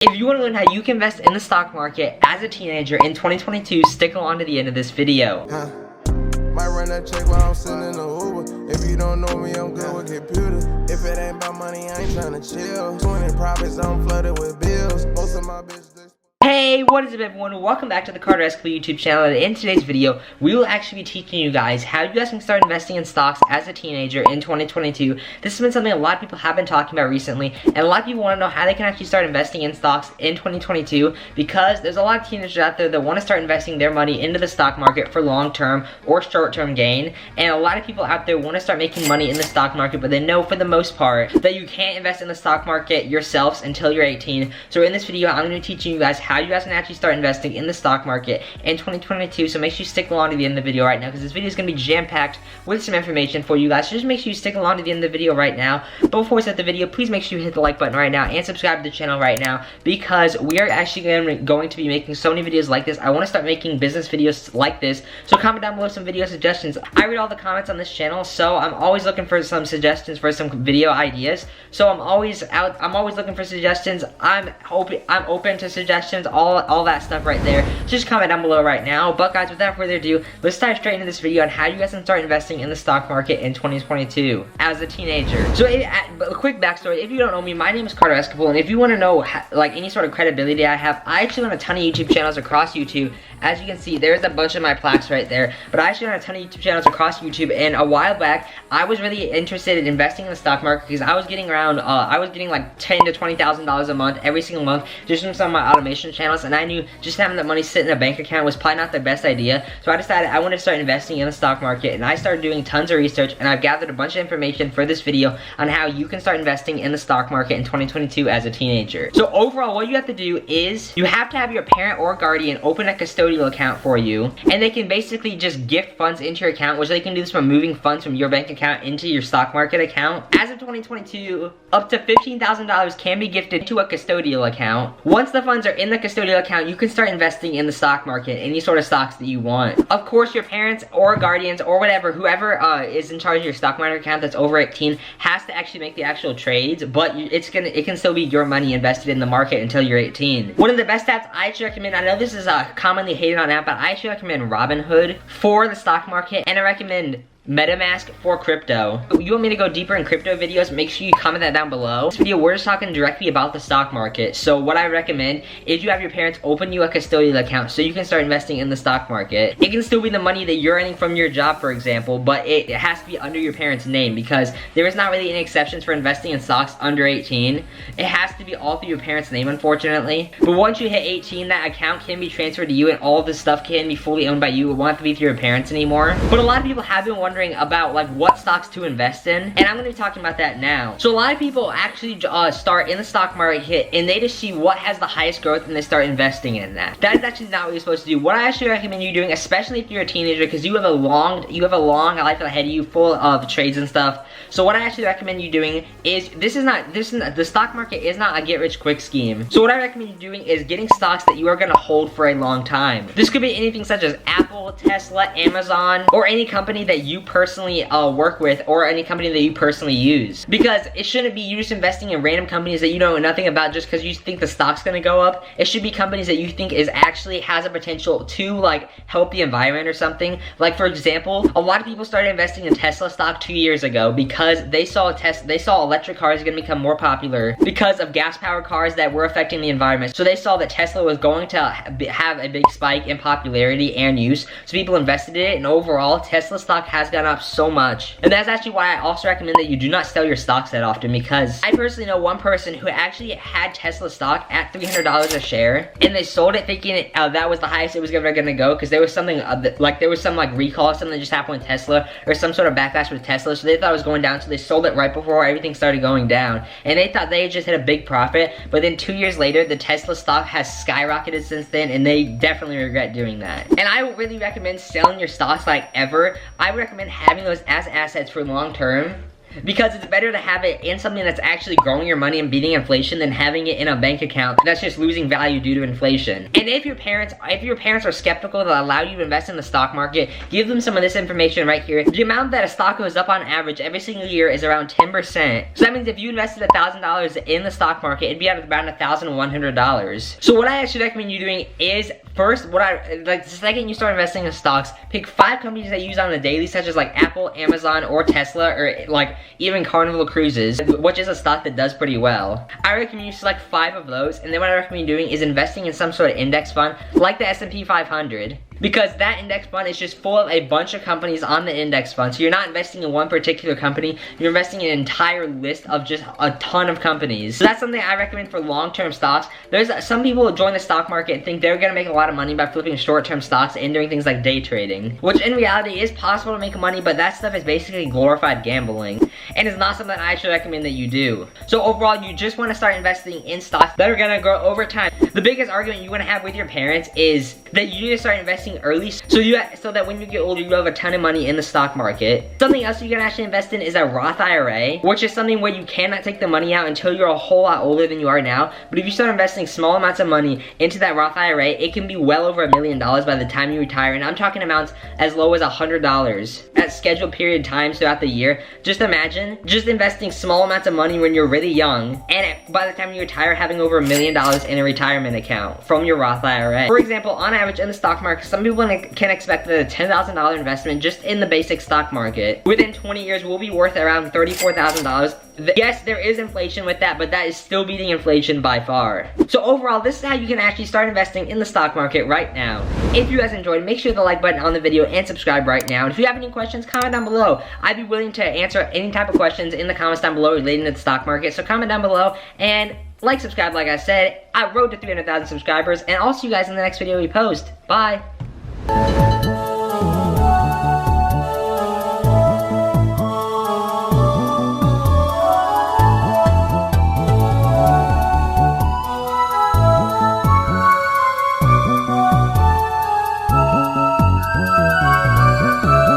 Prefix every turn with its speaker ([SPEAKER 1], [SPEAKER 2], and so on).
[SPEAKER 1] If you want to learn how you can invest in the stock market as a teenager in 2022, stick along to the end of this video.
[SPEAKER 2] Might run that check while I'm sitting in the Uber. If you don't know me, I'm good with computers. If it ain't about money, I ain't trying to chill. 20 profits, I'm flooded with bills. Most of my bitches.
[SPEAKER 1] Hey, what is up everyone? Welcome back to the Carterescapulebiz YouTube channel, and in today's video, we will actually be teaching you guys how you guys can start investing in stocks as a teenager in 2022. This has been something a lot of people have been talking about recently, and a lot of people want to know how they can actually start investing in stocks in 2022, because there's a lot of teenagers out there that want to start investing their money into the stock market for long-term or short-term gain, and a lot of people out there want to start making money in the stock market, but they know for the most part that you can't invest in the stock market yourselves until you're 18. So in this video, I'm going to be teaching you guys how you guys can actually start investing in the stock market in 2022. So make sure you stick along to the end of the video right now, because this video is going to be jam-packed with some information for you guys. So just make sure you stick along to the end of the video right now. But before we start the video, please make sure you hit the like button right now and subscribe to the channel right now, because we are actually going to be making so many videos like this. I want to start making business videos like this. So comment down below some video suggestions. I read all the comments on this channel, so I'm always looking for some suggestions for some video ideas. So I'm always looking for suggestions. I'm open to suggestions, all that stuff right there. Just comment down below right now. But guys, without further ado, let's dive straight into this video on how you guys can start investing in the stock market in 2022 as a teenager. So a quick backstory, if you don't know me, my name is Carterescapulebiz, and if you want to know like any sort of credibility I have, I actually run a ton of YouTube channels across YouTube. As you can see, there's a bunch of my plaques right there, but I actually run a ton of YouTube channels across YouTube, and a while back, I was really interested in investing in the stock market, because I was getting around, like $10,000 to $20,000 a month, every single month, just from some of my automation channels, and I knew just having that money sit in a bank account was probably not the best idea. So I decided I wanted to start investing in the stock market, and I started doing tons of research, and I've gathered a bunch of information for this video on how you can start investing in the stock market in 2022 as a teenager. So overall, what you have to do is you have to have your parent or guardian open a custodial account for you, and they can basically just gift funds into your account, which they can do this from moving funds from your bank account into your stock market account. As of 2022, up to $15,000 can be gifted to a custodial account. Once the funds are in the custodial account, you can start investing in the stock market, any sort of stocks that you want. Of course, your parents or guardians or whatever, whoever is in charge of your stock market account that's over 18 has to actually make the actual trades, but it can still be your money invested in the market until you're 18. One of the best stats I actually recommend, I know this is commonly hated on app, but I actually recommend Robinhood for the stock market, and I recommend MetaMask for crypto. You want me to go deeper in crypto videos? Make sure you comment that down below. This video, we're just talking directly about the stock market. So what I recommend is you have your parents open you a custodial account so you can start investing in the stock market. It can still be the money that you're earning from your job, for example, but it has to be under your parents' name, because there is not really any exceptions for investing in stocks under 18. It has to be all through your parents' name, unfortunately. But once you hit 18, that account can be transferred to you, and all of this stuff can be fully owned by you. It won't have to be through your parents anymore. But a lot of people have been wondering about like what stocks to invest in, and I'm going to be talking about that now. So a lot of people actually start in the stock market, and they just see what has the highest growth, and they start investing in that. That is actually not what you're supposed to do. What I actually recommend you doing, especially if you're a teenager, because you have a long life ahead of you, full of trades and stuff. So what I actually recommend you doing is the stock market is not a get rich quick scheme. So what I recommend you doing is getting stocks that you are going to hold for a long time. This could be anything such as Apple, Tesla, Amazon, or any company that you personally work with, or any company that you personally use. Because it shouldn't be you just investing in random companies that you know nothing about just because you think the stock's gonna go up. It should be companies that you think has a potential to like help the environment or something. Like for example, a lot of people started investing in Tesla stock 2 years ago because they saw electric cars gonna become more popular because of gas-powered cars that were affecting the environment. So they saw that Tesla was going to have a big spike in popularity and use, so people invested in it, and overall Tesla stock has gone up so much. And that's actually why I also recommend that you do not sell your stocks that often, because I personally know one person who actually had Tesla stock at $300 a share, and they sold it thinking that was the highest it was ever gonna go, because there was something there was some like recall or something that just happened with Tesla, or some sort of backlash with Tesla, so they thought it was going down, so they sold it right before everything started going down, and they thought they just hit a big profit. But then 2 years later, the Tesla stock has skyrocketed since then, and they definitely regret doing that. And I would really recommend selling your stocks like ever. I would recommend having those as assets for long term. because it's better to have it in something that's actually growing your money and beating inflation than having it in a bank account that's just losing value due to inflation. And if your parents are skeptical to allow you to invest in the stock market, give them some of this information right here. The amount that a stock goes up on average every single year is around 10%. So that means if you invested $1,000 in the stock market, it'd be at around $1,100. So what I actually recommend you doing is, first, the second you start investing in stocks, pick 5 companies that you use on the daily, such as like Apple, Amazon, or Tesla, or like even Carnival Cruises, which is a stock that does pretty well. I recommend you select 5 of those, and then what I recommend you doing is investing in some sort of index fund, like the S&P 500. Because that index fund is just full of a bunch of companies on the index fund. So you're not investing in one particular company, you're investing in an entire list of just a ton of companies. So that's something I recommend for long-term stocks. There's some people who join the stock market and think they're gonna make a lot of money by flipping short-term stocks and doing things like day trading. Which in reality is possible to make money, but that stuff is basically glorified gambling. And it's not something I actually recommend that you do. So overall, you just wanna start investing in stocks that are gonna grow over time. The biggest argument you wanna have with your parents is that you need to start investing early so that when you get older you have a ton of money in the stock market. Something else you can actually invest in is a Roth IRA, which is something where you cannot take the money out until you're a whole lot older than you are now. But if you start investing small amounts of money into that Roth IRA, it can be well over $1 million by the time you retire, and I'm talking amounts as low as $100 at scheduled period times throughout the year. Just imagine just investing small amounts of money when you're really young, and by the time you retire having over $1 million in a retirement account from your Roth IRA. For example, on average in the stock market, some people can expect that a $10,000 investment just in the basic stock market within 20 years will be worth around $34,000. Yes, there is inflation with that, but that is still beating inflation by far. So overall, this is how you can actually start investing in the stock market right now. If you guys enjoyed, make sure to like button on the video and subscribe right now. And if you have any questions, comment down below. I'd be willing to answer any type of questions in the comments down below relating to the stock market. So comment down below and like, subscribe, like I said. I rode to 300,000 subscribers, and I'll see you guys in the next video we post. Bye.